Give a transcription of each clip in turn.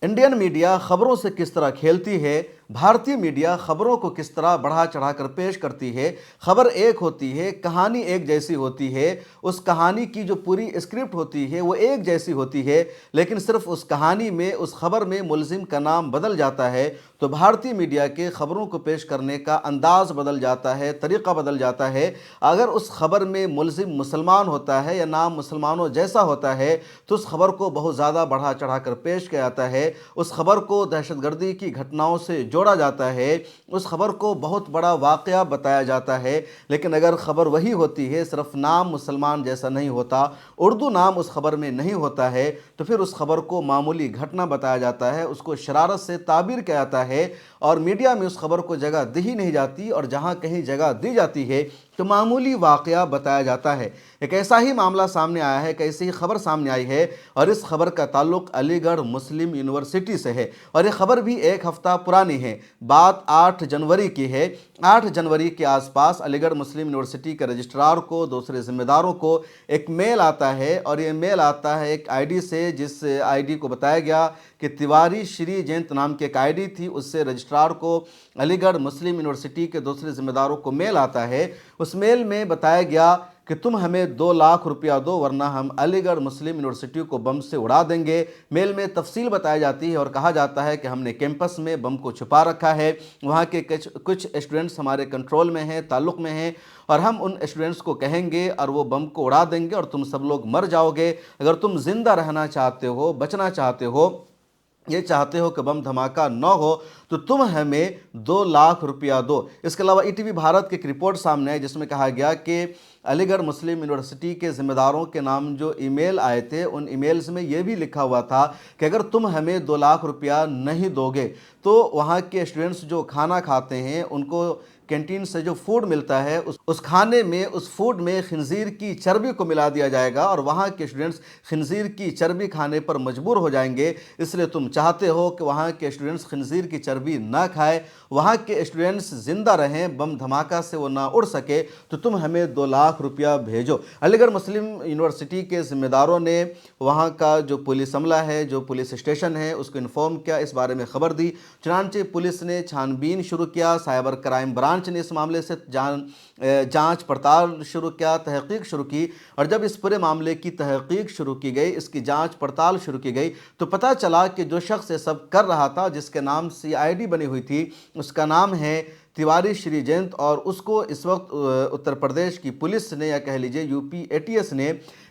Indian media खबरों से किस तरह खेलती है, भारतीय मीडिया खबरों को किस तरह बढ़ा चढ़ा कर पेश करती है। खबर एक होती है, कहानी एक जैसी होती है, उस कहानी की जो पूरी स्क्रिप्ट होती है वो एक जैसी होती है, लेकिन सिर्फ उस कहानी में, उस खबर में मुलजिम का नाम बदल जाता है। तो भारतीय मीडिया के खबरों को पेश करने का अंदाज़ बदल जाता है, तरीक़ा बदल जाता है। अगर उस खबर में मुलजिम मुसलमान होता है या नाम मुसलमानों जैसा होता है तो उस खबर को बहुत ज़्यादा बढ़ा चढ़ा कर पेश किया जाता है। उस खबर को दहशतगर्दी की घटनाओं से जोड़ा जाता है, उस खबर को बहुत बड़ा वाक़या बताया जाता है। लेकिन अगर ख़बर वही होती है, सिर्फ नाम मुसलमान जैसा नहीं होता, उर्दू नाम उस खबर में नहीं होता है, तो फिर उस खबर को मामूली घटना बताया जाता है, उसको शरारत से ताबीर किया जाता है और मीडिया में उस खबर को जगह दी ही नहीं जाती, और जहाँ कहीं जगह दी जाती है तो मामूली वाक़या बताया जाता है। एक ऐसा ही मामला सामने आया है, एक ऐसी ही खबर सामने आई है, और इस खबर का ताल्लुक़ अलीगढ़ मुस्लिम यूनिवर्सिटी से है। और ये खबर भी एक हफ़्ता पुरानी है, बात 8 जनवरी की है। 8 जनवरी के आसपास अलीगढ़ मुस्लिम यूनिवर्सिटी के रजिस्ट्रार को, दूसरे ज़िम्मेदारों को एक मेल आता है, और ये मेल आता है एक आईडी से, जिस आईडी को बताया गया कि तिवारी श्री जयंत नाम की एक आईडी थी। उससे रजिस्ट्रार को, अलीगढ़ मुस्लिम यूनिवर्सिटी के दूसरे ज़िम्मेदारों को मेल आता है। उस मेल में बताया गया कि तुम हमें 2 लाख रुपया दो, वरना हम अलीगढ़ मुस्लिम यूनिवर्सिटी को बम से उड़ा देंगे। मेल में तफसील बताई जाती है और कहा जाता है कि हमने कैंपस में बम को छुपा रखा है, वहाँ के कुछ स्टूडेंट्स हमारे कंट्रोल में हैं, ताल्लुक़ में हैं, और हम उन स्टूडेंट्स को कहेंगे और वो बम को उड़ा देंगे और तुम सब लोग मर जाओगे। अगर तुम ज़िंदा रहना चाहते हो, बचना चाहते हो, ये चाहते हो कि बम धमाका न हो, तो तुम हमें 2 लाख रुपया दो। इसके अलावा ईटीवी भारत की एक रिपोर्ट सामने आई जिसमें कहा गया कि अलीगढ़ मुस्लिम यूनिवर्सिटी के ज़िम्मेदारों के नाम जो ईमेल आए थे, उन ईमेल्स में ये भी लिखा हुआ था कि अगर तुम हमें 2 लाख रुपया नहीं दोगे तो वहाँ के स्टूडेंट्स जो खाना खाते हैं, उनको कैंटीन से जो फूड मिलता है, उस खाने में, उस फूड में खिंजीर की चर्बी को मिला दिया जाएगा और वहाँ के स्टूडेंट्स खिंजीर की चर्बी खाने पर मजबूर हो जाएंगे। इसलिए तुम चाहते हो कि वहाँ के स्टूडेंट्स खिंजीर की चर्बी ना खाएं, वहाँ के स्टूडेंट्स ज़िंदा रहें, बम धमाका से वो ना उड़ सके, तो तुम हमें 2 लाख रुपया भेजो। अलीगढ़ मुस्लिम यूनिवर्सिटी के ज़िम्मेदारों ने वहाँ का जो पुलिस अमला है, जो पुलिस स्टेशन है, उसको इन्फॉर्म किया, इस बारे में ख़बर दी। चुनांचे पुलिस ने छानबीन शुरू किया, साइबर क्राइम ब्रांच ने इस मामले से जांच पड़ताल शुरू किया, तहकीक शुरू की। और जब इस पूरे मामले की तहकीक शुरू की गई, इसकी जांच पड़ताल शुरू की गई, तो पता चला कि जो शख्स ये सब कर रहा था, जिसके नाम से आईडी बनी हुई थी, उसका नाम है तिवारी श्री जयंत, और उसको इस वक्त उत्तर प्रदेश की पुलिस ने, या कह लीजिए यूपी एटीएस ने,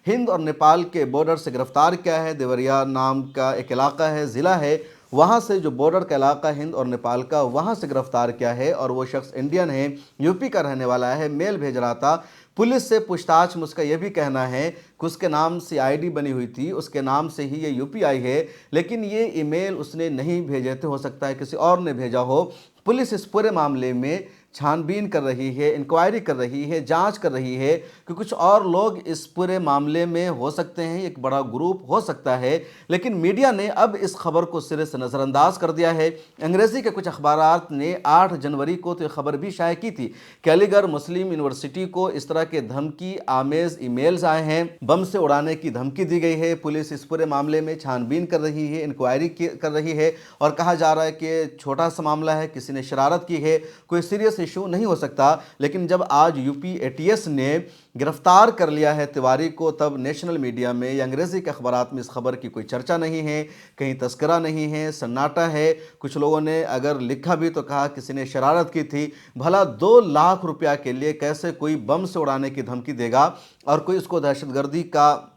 हिंद और नेपाल के बॉर्डर से गिरफ्तार किया है। देवरिया नाम का एक इलाका है, ज़िला है, वहाँ से जो बॉर्डर का इलाका हिंद और नेपाल का, वहाँ से गिरफ्तार किया है। और वो शख्स इंडियन है, यूपी का रहने वाला है, मेल भेज रहा था। पुलिस से पूछताछ में उसका यह भी कहना है कि उसके नाम से आईडी बनी हुई थी, उसके नाम से ही ये यूपीआई है, लेकिन ये ईमेल उसने नहीं भेजे थे, हो सकता है किसी और ने भेजा हो। पुलिस इस पूरे मामले में छानबीन कर रही है, इंक्वायरी कर रही है, जांच कर रही है कि कुछ और लोग इस पूरे मामले में हो सकते हैं, एक बड़ा ग्रुप हो सकता है। लेकिन मीडिया ने अब इस खबर को सिरे से नज़रअंदाज कर दिया है। अंग्रेज़ी के कुछ अखबारात ने 8 जनवरी को तो खबर भी शाये की थी कि अलीगढ़ मुस्लिम यूनिवर्सिटी को इस तरह के धमकी आमेज़ ईमेल्स आए हैं, बम से उड़ाने की धमकी दी गई है। पुलिस इस पूरे मामले में छानबीन कर रही है, इंक्वायरी कर रही है, और कहा जा रहा है कि छोटा सा मामला है, किसी ने शरारत की है, कोई सीरियस इशू नहीं हो सकता। लेकिन जब आज यूपी एटीएस ने गिरफ्तार कर लिया है तिवारी को, तब नेशनल मीडिया में या अंग्रेज़ी के अखबारात में इस खबर की कोई चर्चा नहीं है, कहीं तस्करा नहीं है, सन्नाटा है। कुछ लोगों ने अगर लिखा भी तो कहा किसी ने शरारत की थी। भला 2 लाख रुपया के लिए कैसे कोई बम से उड़ाने की धमकी देगा, और कोई इसको दहशतगर्दी का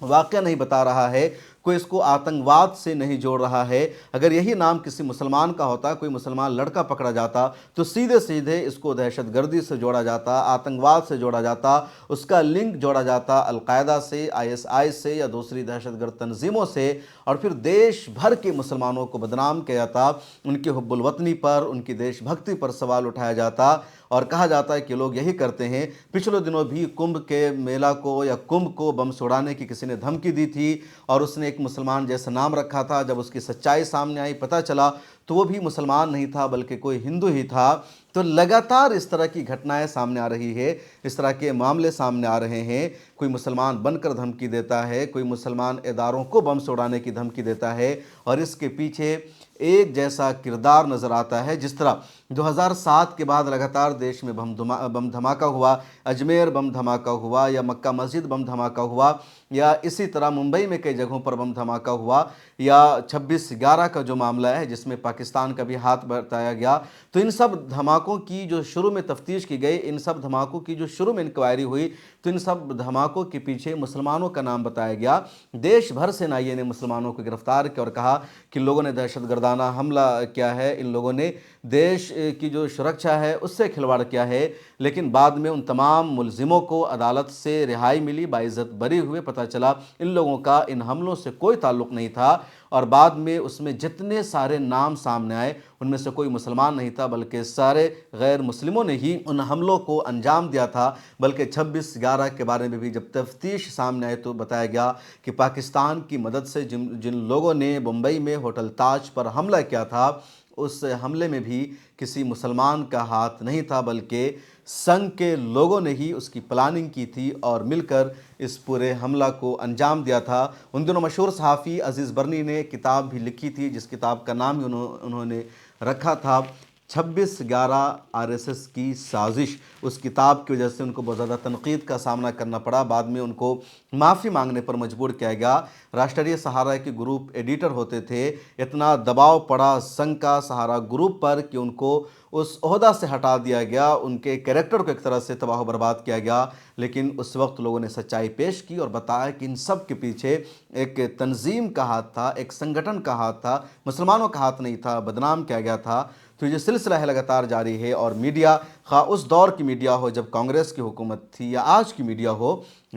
वाक़या नहीं बता रहा है, कोई इसको आतंकवाद से नहीं जोड़ रहा है। अगर यही नाम किसी मुसलमान का होता, कोई मुसलमान लड़का पकड़ा जाता, तो सीधे सीधे इसको दहशतगर्दी से जोड़ा जाता, आतंकवाद से जोड़ा जाता, उसका लिंक जोड़ा जाता अलकायदा से, आईएसआई से, या दूसरी दहशतगर्द तंजीमों से, और फिर देश भर के मुसलमानों को बदनाम किया जाता, उनकी हुब्बुल वतनी पर, उनकी देशभक्ति पर सवाल उठाया जाता, और कहा जाता है कि लोग यही करते हैं। पिछले दिनों भी कुंभ के मेला को या कुंभ को बम से उड़ाने की किसी ने धमकी दी थी, और उसने ایک مسلمان جیسا نام رکھا تھا، جب اس کی سچائی سامنے آئی، پتہ چلا تو وہ بھی مسلمان نہیں تھا بلکہ کوئی ہندو ہی تھا۔ تو لگاتار اس طرح کی گھٹنائیں سامنے آ رہی ہے، اس طرح کے معاملے سامنے آ رہے ہیں۔ کوئی مسلمان بن کر دھمکی دیتا ہے، کوئی مسلمان اداروں کو بم سے اڑانے کی دھمکی دیتا ہے، اور اس کے پیچھے ایک جیسا کردار نظر آتا ہے۔ جس طرح 2007 کے بعد لگاتار دیش میں بم دھماکہ ہوا، اجمیر بم دھماکہ ہوا، یا مکہ مسجد بم دھماکہ ہوا، یا اسی طرح ممبئی میں کئی جگہوں پر بم دھماکہ ہوا، یا 26/11 کا جو معاملہ ہے جس میں پاکستان کا بھی ہاتھ بتایا گیا۔ تو ان سب دھماکوں کی جو شروع میں تفتیش کی گئی، ان سب دھماکوں کی جو شروع میں انکوائری ہوئی، تو ان سب دھماکوں کے پیچھے مسلمانوں کا نام بتایا گیا۔ دیش بھر سے NIA نے مسلمانوں کو گرفتار کیا اور کہا کہ ان لوگوں نے دہشت گردانہ حملہ کیا ہے، ان لوگوں نے دیش کی جو سرکشا ہے اس سے کھلواڑ کیا ہے۔ لیکن بعد میں ان تمام ملزموں کو عدالت سے رہائی ملی، باعزت بری ہوئے۔ پتہ چلا ان لوگوں کا ان حملوں سے کوئی تعلق نہیں تھا، اور بعد میں اس میں جتنے سارے نام سامنے آئے ان میں سے کوئی مسلمان نہیں تھا بلکہ سارے غیر مسلموں نے ہی ان حملوں کو انجام دیا تھا۔ بلکہ 26/11 کے بارے میں بھی جب تفتیش سامنے آئے تو بتایا گیا کہ پاکستان کی مدد سے جن لوگوں نے ممبئی میں ہوٹل تاج پر حملہ کیا تھا، اس حملے میں بھی کسی مسلمان کا ہاتھ نہیں تھا بلکہ سنگ کے لوگوں نے ہی اس کی پلاننگ کی تھی اور مل کر اس پورے حملہ کو انجام دیا تھا۔ ان دنوں مشہور صحافی عزیز برنی نے کتاب بھی لکھی تھی، جس کتاب کا نام ہی انہوں نے رکھا تھا 26/11 RSS کی سازش۔ اس کتاب کی وجہ سے ان کو بہت زیادہ تنقید کا سامنا کرنا پڑا، بعد میں ان کو معافی مانگنے پر مجبور کیا گیا۔ راشٹریہ سہارا کے گروپ ایڈیٹر ہوتے تھے، اتنا دباؤ پڑا سنگھ کا سہارا گروپ پر کہ ان کو اس عہدہ سے ہٹا دیا گیا، ان کے کریکٹر کو ایک طرح سے تباہ و برباد کیا گیا۔ لیکن اس وقت لوگوں نے سچائی پیش کی اور بتایا کہ ان سب کے پیچھے ایک تنظیم کا ہاتھ تھا، ایک سنگٹھن کا ہاتھ تھا، مسلمانوں کا ہاتھ نہیں تھا، بدنام کیا گیا تھا۔ تو یہ سلسلہ ہے لگاتار جاری ہے، اور میڈیا، خواہ اس دور کی میڈیا ہو جب کانگریس کی حکومت تھی یا آج کی میڈیا ہو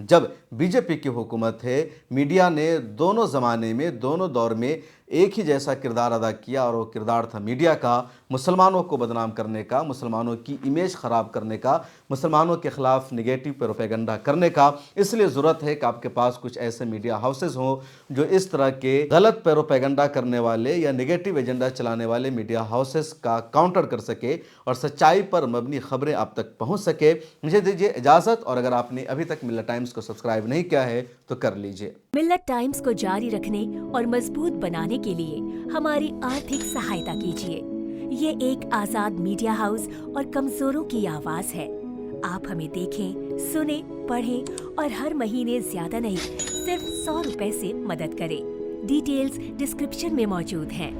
جب BJP کی حکومت ہے، میڈیا نے دونوں زمانے میں، دونوں دور میں ایک ہی جیسا کردار ادا کیا، اور وہ کردار تھا میڈیا کا، مسلمانوں کو بدنام کرنے کا، مسلمانوں کی امیج خراب کرنے کا، مسلمانوں کے خلاف نگیٹو پروپیگنڈا کرنے کا۔ اس لیے ضرورت ہے کہ آپ کے پاس کچھ ایسے میڈیا ہاؤسز ہوں جو اس طرح کے غلط پروپیگنڈا کرنے والے یا نگیٹو ایجنڈا چلانے والے میڈیا ہاؤسز کا کاؤنٹر کر سکے اور سچائی پر مبنی خبریں آپ تک پہنچ سکے۔ مجھے دیجیے اجازت، اور اگر آپ نے ابھی تک ملت ٹائمز کو سبسکرائب نہیں کیا ہے تو کر لیجیے۔ ملت ٹائمز کو جاری رکھنے اور مضبوط بنانے کے لیے ہماری آرتھک سہایتا کیجیے۔ یہ ایک آزاد میڈیا ہاؤس اور کمزوروں کی آواز ہے۔ آپ ہمیں دیکھیں، سنیں، پڑھیں اور ہر مہینے زیادہ نہیں، صرف 100 روپے سے مدد کریں۔ ڈیٹیلز ڈسکرپشن میں موجود ہیں۔